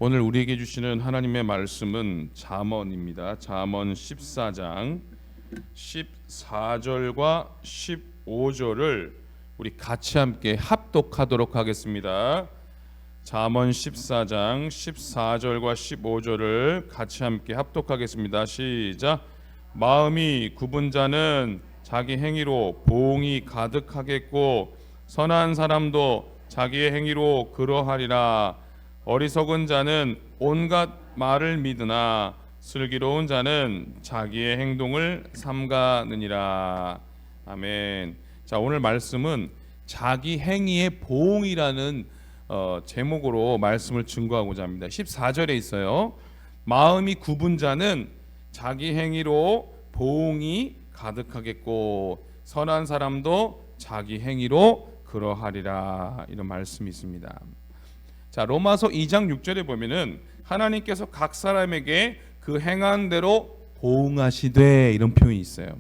오늘 우리에게 주시는 하나님의 말씀은 잠언입니다. 잠언 14장 14절과 15절을 우리 같이 함께 합독하도록 하겠습니다. 잠언 14장 14절과 15절을 같이 함께 합독하겠습니다. 시작. 마음이 굽은 자는 자기 행위로 보응이 가득하겠고 선한 사람도 자기의 행위로 그러하리라. 어리석은 자는 온갖 말을 믿으나 슬기로운 자는 자기의 행동을 삼가느니라. 아멘. 자, 오늘 말씀은 자기 행위의 보응이라는 제목으로 말씀을 증거하고자 합니다. 14절에 있어요. 마음이 굽은 자는 자기 행위로 보응이 가득하겠고 선한 사람도 자기 행위로 그러하리라. 이런 말씀이 있습니다. 자, 로마서 2장 6절에 보면은 하나님께서 각 사람에게 그 행한 대로 보응하시되 이런 표현이 있어요.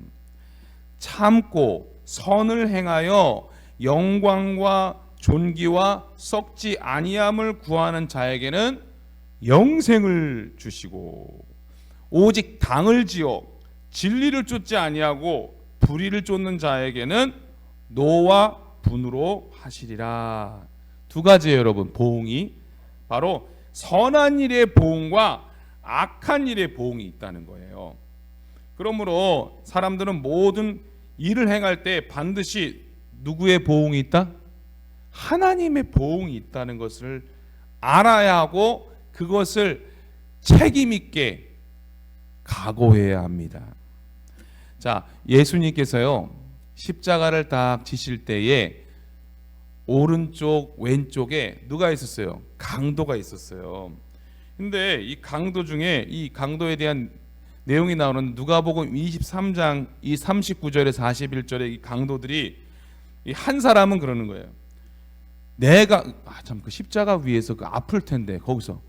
참고 선을 행하여 영광과 존귀와 썩지 아니함을 구하는 자에게는 영생을 주시고 오직 당을 지어 진리를 쫓지 아니하고 불의를 쫓는 자에게는 노와 분으로 하시리라. 두 가지예요, 여러분. 보응이 바로 선한 일의 보응과 악한 일의 보응이 있다는 거예요. 그러므로 사람들은 모든 일을 행할 때 반드시 누구의 보응이 있다? 하나님의 보응이 있다는 것을 알아야 하고 그것을 책임 있게 각오해야 합니다. 자, 예수님께서요 십자가를 딱 지실 때에 오른쪽 왼쪽에 누가 있었어요? 강도가 있었어요. 근데 이 강도 중에 이 강도에 대한 내용이 나오는 누가복음 23장 이 39절에 41절에 이 강도들이 이 한 사람은 그러는 거예요. 내가 참 그 십자가 위에서 그 아플 텐데 거기서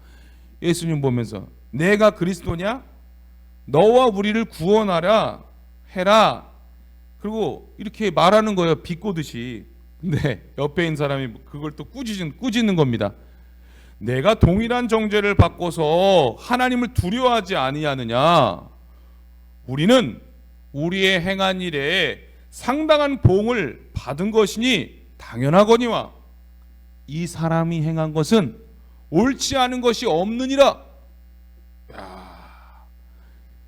예수님 보면서 내가 그리스도냐? 너와 우리를 구원하라 해라. 그리고 이렇게 말하는 거예요. 비꼬듯이. 근데 옆에 있는 사람이 그걸 또 꾸짖는 겁니다. 내가 동일한 정죄를 받고서 하나님을 두려워하지 아니하느냐? 우리는 우리의 행한 일에 상당한 보응을 받은 것이니 당연하거니와 이 사람이 행한 것은 옳지 않은 것이 없느니라. 야,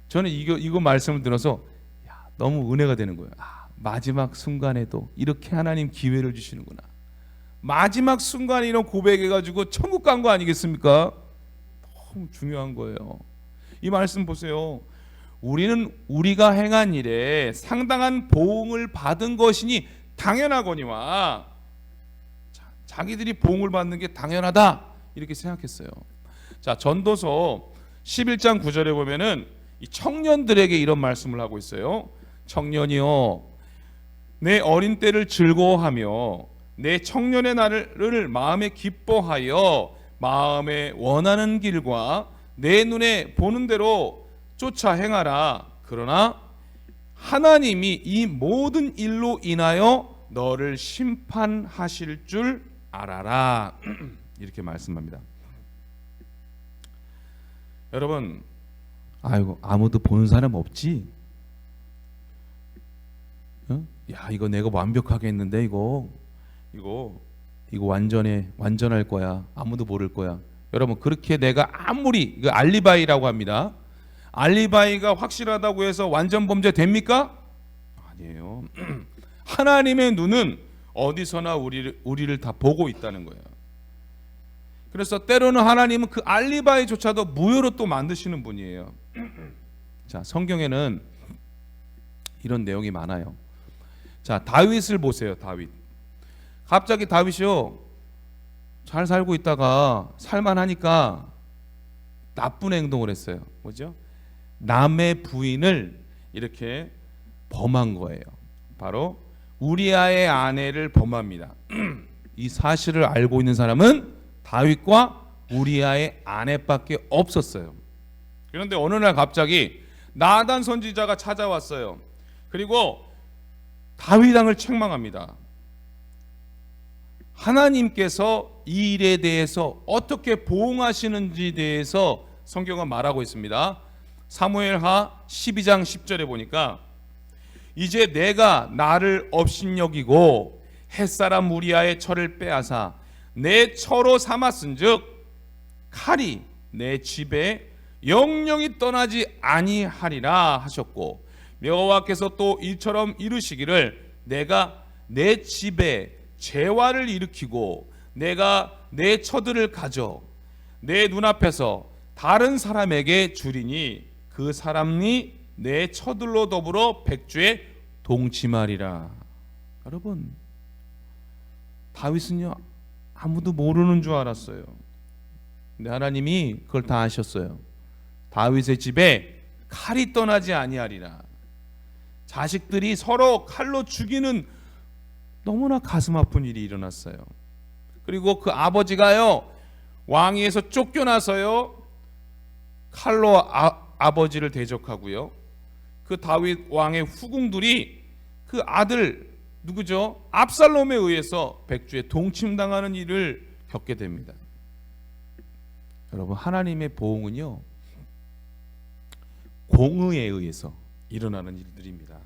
저는 이거 말씀을 들어서 너무 은혜가 되는 거예요. 마지막 순간에도 이렇게 하나님 기회를 주시는구나. 마지막 순간에 이런 고백해가지고 천국 간 거 아니겠습니까? 너무 중요한 거예요. 이 말씀 보세요. 우리는 우리가 행한 일에 상당한 보응을 받은 것이니 당연하거니와 자기들이 보응을 받는 게 당연하다 이렇게 생각했어요. 자, 전도서 11장 9절에 보면은 이 청년들에게 이런 말씀을 하고 있어요. 청년이여 내 어린 때를 즐거워하며 내 청년의 날을 마음에 기뻐하여 마음에 원하는 길과 내 눈에 보는 대로 쫓아 행하라. 그러나 하나님이 이 모든 일로 인하여 너를 심판하실 줄 알아라. 이렇게 말씀합니다. 여러분, 아이고 아무도 보는 사람 없지? 야, 이거 내가 완벽하게 했는데 이거 완전할 거야. 아무도 모를 거야. 여러분, 그렇게 내가 아무리 이거 알리바이라고 합니다. 알리바이가 확실하다고 해서 완전 범죄 됩니까? 아니에요. 하나님의 눈은 어디서나 우리를 다 보고 있다는 거예요. 그래서 때로는 하나님은 그 알리바이조차도 무효로 또 만드시는 분이에요. 자, 성경에는 이런 내용이 많아요. 자, 다윗을 보세요. 다윗. 갑자기 다윗이요 잘 살고 있다가 살만하니까 나쁜 행동을 했어요. 뭐죠? 남의 부인을 이렇게 범한 거예요. 바로 우리아의 아내를 범합니다. 이 사실을 알고 있는 사람은 다윗과 우리아의 아내밖에 없었어요. 그런데 어느 날 갑자기 나단 선지자가 찾아왔어요. 그리고 다윗 왕을 책망합니다. 하나님께서 이 일에 대해서 어떻게 보응하시는지에 대해서 성경은 말하고 있습니다. 사무엘하 12장 10절에 보니까 이제 내가 나를 업신여기고 햇사람 우리아의 철을 빼앗아 내 처로 삼았은즉 칼이 내 집에 영영이 떠나지 아니하리라 하셨고, 여호와께서 또 이처럼 이루시기를 내가 내 집에 재화를 일으키고 내가 내 처들을 가져 내 눈앞에서 다른 사람에게 주리니 그 사람이 내 처들로 더불어 백주에 동침하리라. 여러분, 다윗은요 아무도 모르는 줄 알았어요. 근데 하나님이 그걸 다 아셨어요. 다윗의 집에 칼이 떠나지 아니하리라. 자식들이 서로 칼로 죽이는 너무나 가슴 아픈 일이 일어났어요. 그리고 그 아버지가요 왕위에서 쫓겨나서요 칼로 아버지를 대적하고요, 그 다윗 왕의 후궁들이 그 아들 누구죠? 압살롬에 의해서 백주에 동침당하는 일을 겪게 됩니다. 여러분, 하나님의 보응은요 공의에 의해서 일어나는 일들입니다.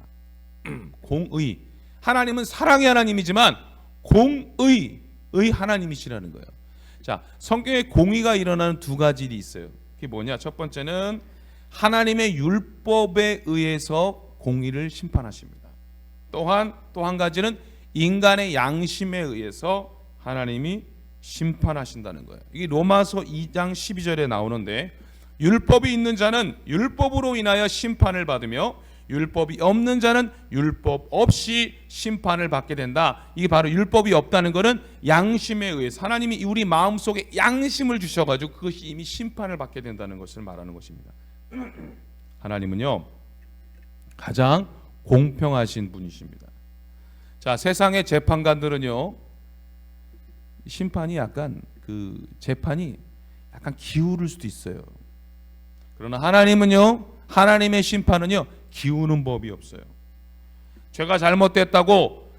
공의. 하나님은 사랑의 하나님이지만 공의의 하나님이시라는 거예요. 자, 성경에 공의가 일어나는 두 가지 일이 있어요. 그게 뭐냐? 첫 번째는 하나님의 율법에 의해서 공의를 심판하십니다. 또한 또 한 가지는 인간의 양심에 의해서 하나님이 심판하신다는 거예요. 이게 로마서 2장 12절에 나오는데, 율법이 있는 자는 율법으로 인하여 심판을 받으며 율법이 없는 자는 율법 없이 심판을 받게 된다. 이게 바로 율법이 없다는 것은 양심에 의해서 하나님이 우리 마음속에 양심을 주셔가지고 그것이 이미 심판을 받게 된다는 것을 말하는 것입니다. 하나님은요 가장 공평하신 분이십니다. 자, 세상의 재판관들은요 심판이 약간 재판이 약간 기울을 수도 있어요. 그러나 하나님은요, 하나님의 심판은요 기우는 법이 없어요. 죄가 잘못됐다고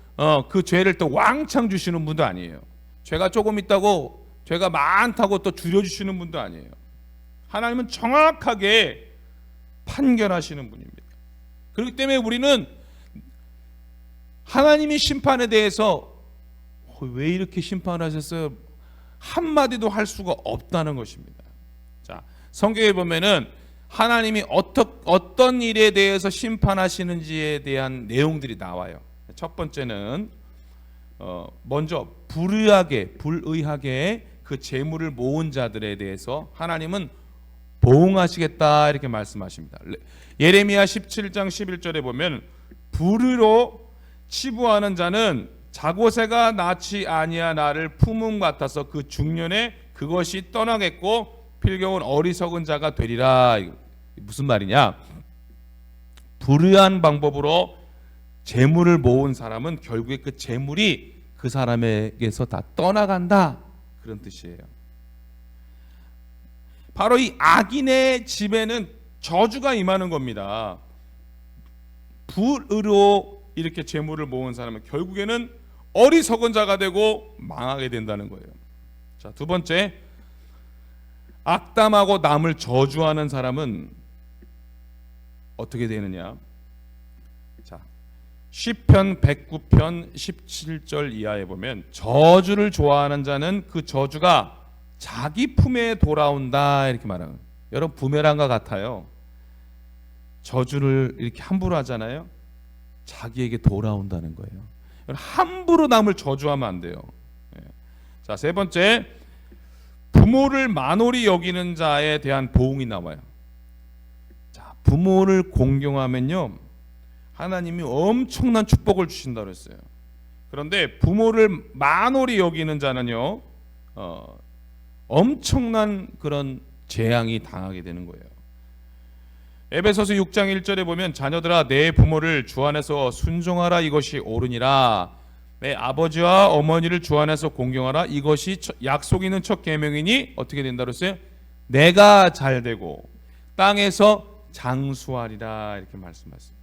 그 죄를 또 왕창 주시는 분도 아니에요. 죄가 조금 있다고 죄가 많다고 또 줄여주시는 분도 아니에요. 하나님은 정확하게 판결하시는 분입니다. 그렇기 때문에 우리는 하나님이 심판에 대해서 왜 이렇게 심판하셨어요? 한마디도 할 수가 없다는 것입니다. 자, 성경에 보면은 하나님이 어떤 일에 대해서 심판하시는지에 대한 내용들이 나와요. 첫 번째는 먼저 불의하게 그 재물을 모은 자들에 대해서 하나님은 보응하시겠다 이렇게 말씀하십니다. 예레미야 17장 11절에 보면 불의로 치부하는 자는 자고새가 낳지 아니하 나를 품음 같아서 그 중년에 그것이 떠나겠고 필경은 어리석은 자가 되리라. 무슨 말이냐? 불의한 방법으로 재물을 모은 사람은 결국에 그 재물이 그 사람에게서 다 떠나간다, 그런 뜻이에요. 바로 이 악인의 집에는 저주가 임하는 겁니다. 불의로 이렇게 재물을 모은 사람은 결국에는 어리석은 자가 되고 망하게 된다는 거예요. 자, 두 번째, 악담하고 남을 저주하는 사람은 어떻게 되느냐? 자, 시편 109편 17절 이하에 보면 저주를 좋아하는 자는 그 저주가 자기 품에 돌아온다 이렇게 말하는. 여러분, 부메랑과 같아요. 저주를 이렇게 함부로 하잖아요. 자기에게 돌아온다는 거예요. 함부로 남을 저주하면 안 돼요. 자, 세 번째, 부모를 만홀히 여기는 자에 대한 보응이 나와요. 자, 부모를 공경하면요 하나님이 엄청난 축복을 주신다고 그랬어요. 그런데 부모를 만홀히 여기는 자는요 엄청난 그런 재앙이 당하게 되는 거예요. 에베소서 6장 1절에 보면 자녀들아 내 부모를 주 안에서 순종하라 이것이 옳으니라. 내 아버지와 어머니를 주 안에서 공경하라 이것이 약속 있는 첫 계명이니 어떻게 된다 그랬어요? 내가 잘되고 땅에서 장수하리라 이렇게 말씀하셨어요.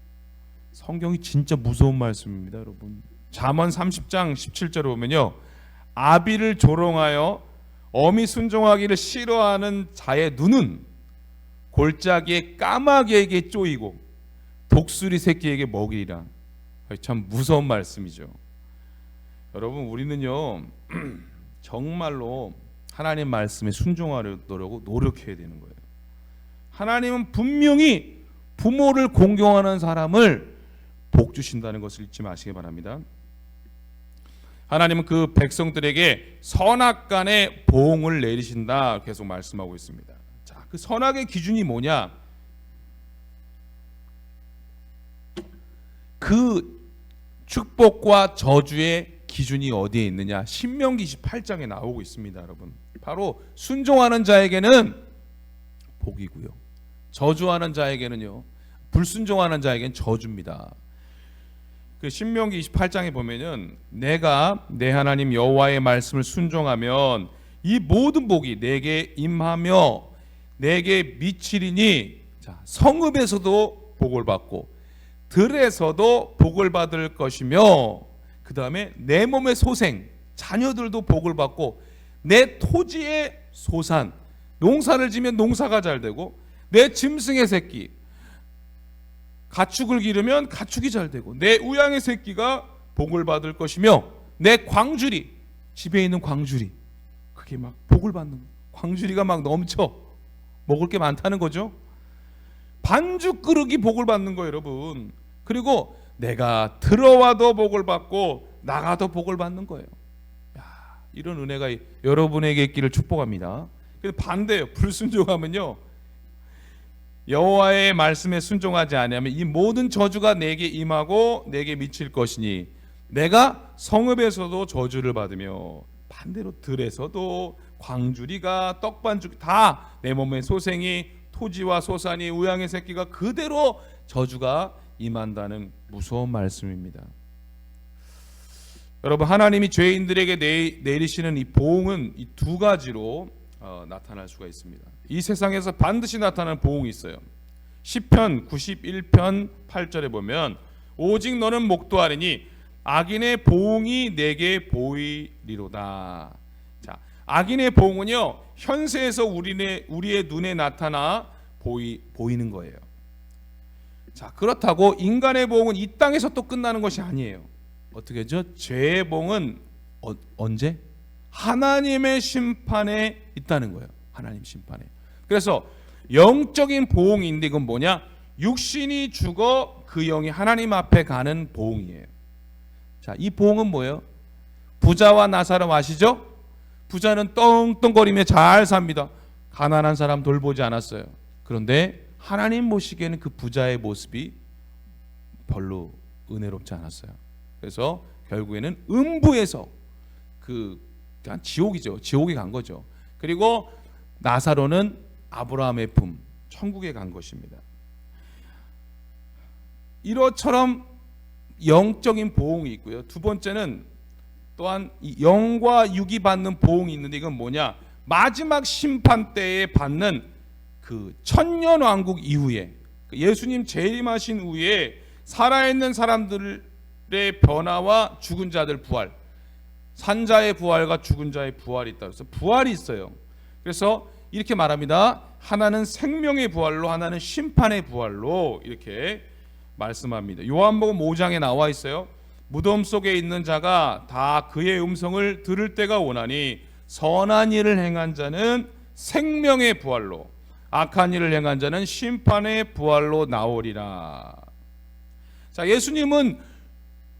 성경이 진짜 무서운 말씀입니다, 여러분. 잠언 30장 17절에 보면요 아비를 조롱하여 어미 순종하기를 싫어하는 자의 눈은 골짜기의 까마귀에게 쪼이고 독수리 새끼에게 먹이리라. 참 무서운 말씀이죠. 여러분, 우리는요 정말로 하나님 말씀에 순종하려고 노력해야 되는 거예요. 하나님은 분명히 부모를 공경하는 사람을 복 주신다는 것을 잊지 마시기 바랍니다. 하나님은 그 백성들에게 선악간의 보응을 내리신다 계속 말씀하고 있습니다. 자, 그 선악의 기준이 뭐냐? 그 축복과 저주의 기준이 어디에 있느냐? 신명기 28장에 나오고 있습니다, 여러분. 바로 순종하는 자에게는 복이고요, 저주하는 자에게는요, 불순종하는 자에게는 저주입니다. 그 신명기 28장에 보면은 내가 내 하나님 여호와의 말씀을 순종하면 이 모든 복이 내게 임하며 내게 미치리니, 자, 성읍에서도 복을 받고 들에서도 복을 받을 것이며, 그 다음에 내 몸의 소생 자녀들도 복을 받고 내 토지의 소산, 농사를 지면 농사가 잘 되고 내 짐승의 새끼, 가축을 기르면 가축이 잘 되고 내 우양의 새끼가 복을 받을 것이며 내 광주리, 집에 있는 광주리, 그게 막 복을 받는 거예요. 광주리가 막 넘쳐 먹을 게 많다는 거죠. 반죽 그릇이 복을 받는 거예요, 여러분. 그리고 내가 들어와도 복을 받고 나가도 복을 받는 거예요. 야, 이런 은혜가 여러분에게 있기를 축복합니다. 근데 반대예요. 불순종하면요, 여호와의 말씀에 순종하지 아니하면 이 모든 저주가 내게 임하고 내게 미칠 것이니 내가 성읍에서도 저주를 받으며 반대로 들에서도 광주리가 떡반죽 다 내 몸의 소생이 토지와 소산이 우양의 새끼가 그대로 저주가 임한다는 무서운 말씀입니다. 여러분, 하나님이 죄인들에게 내리시는 이 보응은 이 두 가지로 나타날 수가 있습니다. 이 세상에서 반드시 나타나는 보응이 있어요. 시편 91편 8절에 보면 오직 너는 목도하리니 악인의 보응이 내게 보이리로다. 자, 악인의 보응은요, 현세에서 우리의 눈에 나타나 보이는 거예요. 자, 그렇다고 인간의 보응은 이 땅에서 또 끝나는 것이 아니에요. 어떻게 하죠? 죄의 보응은 언제? 하나님의 심판에 있다는 거예요. 하나님 심판에. 그래서 영적인 보응인데 이건 뭐냐? 육신이 죽어 그 영이 하나님 앞에 가는 보응이에요. 자, 이 보응은 뭐예요? 부자와 나사로 아시죠? 부자는 떵떵거리며 잘 삽니다. 가난한 사람 돌보지 않았어요. 그런데 하나님 보시기에는 그 부자의 모습이 별로 은혜롭지 않았어요. 그래서 결국에는 음부에서 그냥 지옥이죠. 지옥에 간 거죠. 그리고 나사로는 아브라함의 품, 천국에 간 것입니다. 이처럼 영적인 보응이 있고요. 두 번째는 또한 영과 육이 받는 보응이 있는데 이건 뭐냐? 마지막 심판 때에 받는 그 천년 왕국 이후에 예수님 재림하신 후에 살아있는 사람들의 변화와 죽은 자들 부활, 산자의 부활과 죽은 자의 부활이 있다. 그래서 부활이 있어요. 그래서 이렇게 말합니다. 하나는 생명의 부활로, 하나는 심판의 부활로 이렇게 말씀합니다. 요한복음 5장에 나와 있어요. 무덤 속에 있는 자가 다 그의 음성을 들을 때가 오나니 선한 일을 행한 자는 생명의 부활로, 악한 일을 행한 자는 심판의 부활로 나오리라. 자, 예수님은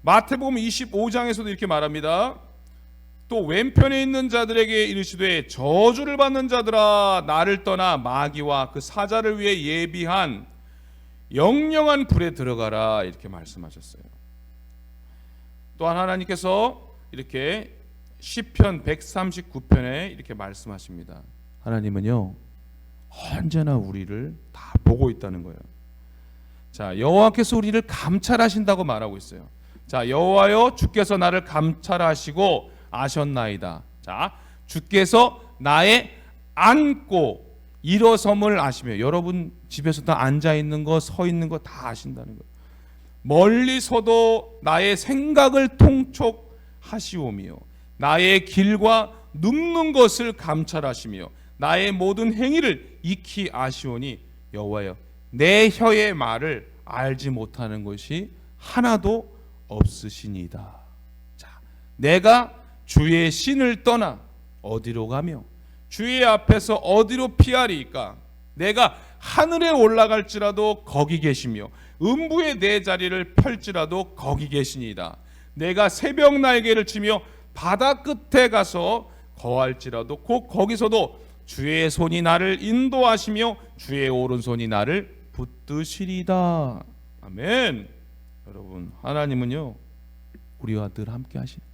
마태복음 25장에서도 이렇게 말합니다. 또 왼편에 있는 자들에게 이르시되 저주를 받는 자들아 나를 떠나 마귀와 그 사자를 위해 예비한 영영한 불에 들어가라 이렇게 말씀하셨어요. 또한 하나님께서 이렇게 시편 139편에 이렇게 말씀하십니다. 하나님은요 언제나 우리를 다 보고 있다는 거예요. 자, 여호와께서 우리를 감찰하신다고 말하고 있어요. 자, 여호와여 주께서 나를 감찰하시고 아셨나이다. 자, 주께서 나의 앉고 일어섬을 아시며, 여러분 집에서도 앉아 있는 거, 서 있는 거 다 아신다는 거예요. 멀리서도 나의 생각을 통촉하시오며 나의 길과 눕는 것을 감찰하시며 나의 모든 행위를 익히 아시오니 여호와여 내 혀의 말을 알지 못하는 것이 하나도 없으시니이다. 자, 내가 주의 신을 떠나 어디로 가며 주의 앞에서 어디로 피하리이까? 내가 하늘에 올라갈지라도 거기 계시며 음부의 내 자리를 펼지라도 거기 계시니이다. 내가 새벽 날개를 치며 바다 끝에 가서 거할지라도 곧 거기서도 주의 손이 나를 인도하시며 주의 오른손이 나를 붙드시리다. 아멘. 여러분, 하나님은요 우리와 늘 함께 하시는 거예요.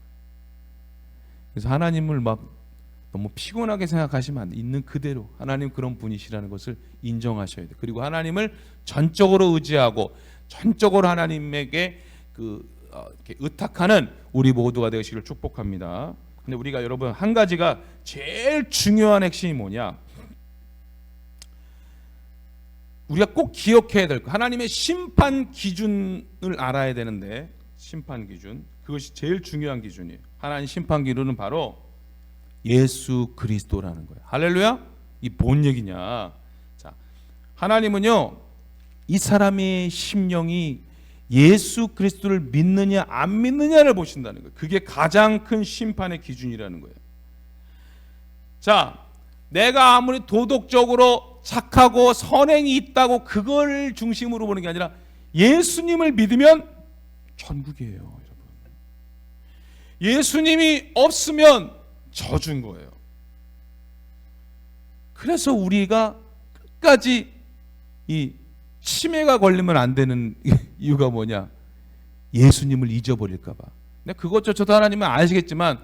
그래서 하나님을 막 너무 피곤하게 생각하시면 안 돼. 있는 그대로 하나님 그런 분이시라는 것을 인정하셔야 돼. 그리고 하나님을 전적으로 의지하고 전적으로 하나님에게 이렇게 의탁하는 우리 모두가 되시기를 축복합니다. 근데 우리가 여러분 한 가지가 제일 중요한 핵심이 뭐냐? 우리가 꼭 기억해야 될 거. 하나님의 심판 기준을 알아야 되는데 심판 기준 그것이 제일 중요한 기준이에요. 하나님 심판 기준은 바로 예수 그리스도라는 거예요. 할렐루야? 이 뭔 얘기냐? 자, 하나님은요 이 사람의 심령이 예수 그리스도를 믿느냐 안 믿느냐를 보신다는 거예요. 그게 가장 큰 심판의 기준이라는 거예요. 자, 내가 아무리 도덕적으로 착하고 선행이 있다고 그걸 중심으로 보는 게 아니라 예수님을 믿으면 천국이에요, 여러분. 예수님이 없으면 저주인 거예요. 그래서 우리가 끝까지 이 치매가 걸리면 안 되는 이유가 뭐냐? 예수님을 잊어버릴까 봐. 근데 그것조차도 하나님은 아시겠지만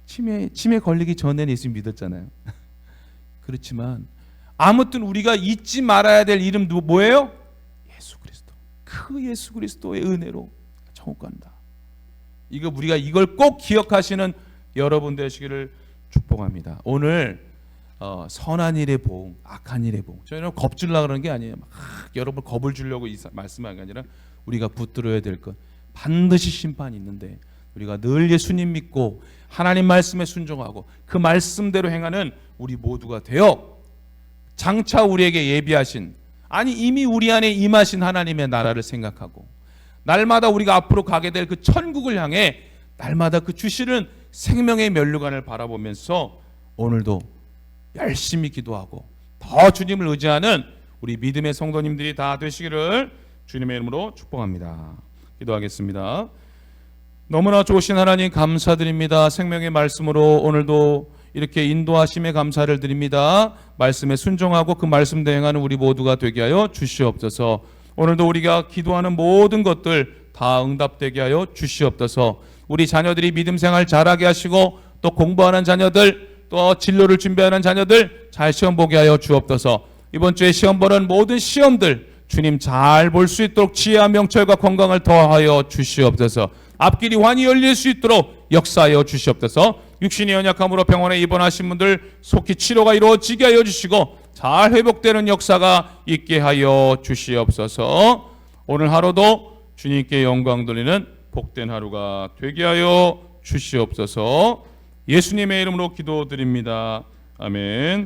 치매 걸리기 전에는 예수님 믿었잖아요. 그렇지만 아무튼 우리가 잊지 말아야 될 이름 뭐예요? 예수 그리스도. 그 예수 그리스도의 은혜로 천국 간다. 이거 우리가 이걸 꼭 기억하시는 여러분 되시기를 축복합니다. 오늘 선한 일의 보응, 악한 일의 보응. 저희는 겁주려고 그러는 게 아니에요. 막 여러분 겁을 주려고 말씀하는 게 아니라 우리가 붙들어야 될 것. 반드시 심판이 있는데 우리가 늘 예수님 믿고 하나님 말씀에 순종하고 그 말씀대로 행하는 우리 모두가 되어 장차 우리에게 예비하신, 아니 이미 우리 안에 임하신 하나님의 나라를 생각하고 날마다 우리가 앞으로 가게 될 그 천국을 향해 날마다 그 주시는 생명의 면류관을 바라보면서 오늘도 열심히 기도하고 더 주님을 의지하는 우리 믿음의 성도님들이 다 되시기를 주님의 이름으로 축복합니다. 기도하겠습니다. 너무나 좋으신 하나님 감사드립니다. 생명의 말씀으로 오늘도 이렇게 인도하심에 감사를 드립니다. 말씀에 순종하고 그 말씀 대행하는 우리 모두가 되게 하여 주시옵소서. 오늘도 우리가 기도하는 모든 것들 다 응답되게 하여 주시옵소서. 우리 자녀들이 믿음 생활 잘하게 하시고 또 공부하는 자녀들 또 진로를 준비하는 자녀들 잘 시험 보게 하여 주옵소서. 이번 주에 시험 보는 모든 시험들 주님 잘 볼 수 있도록 지혜와 명철과 건강을 더하여 주시옵소서. 앞길이 환히 열릴 수 있도록 역사하여 주시옵소서. 육신이 연약함으로 병원에 입원하신 분들 속히 치료가 이루어지게 하여 주시고 잘 회복되는 역사가 있게 하여 주시옵소서. 오늘 하루도 주님께 영광 돌리는 복된 하루가 되게 하여 주시옵소서. 예수님의 이름으로 기도드립니다. 아멘.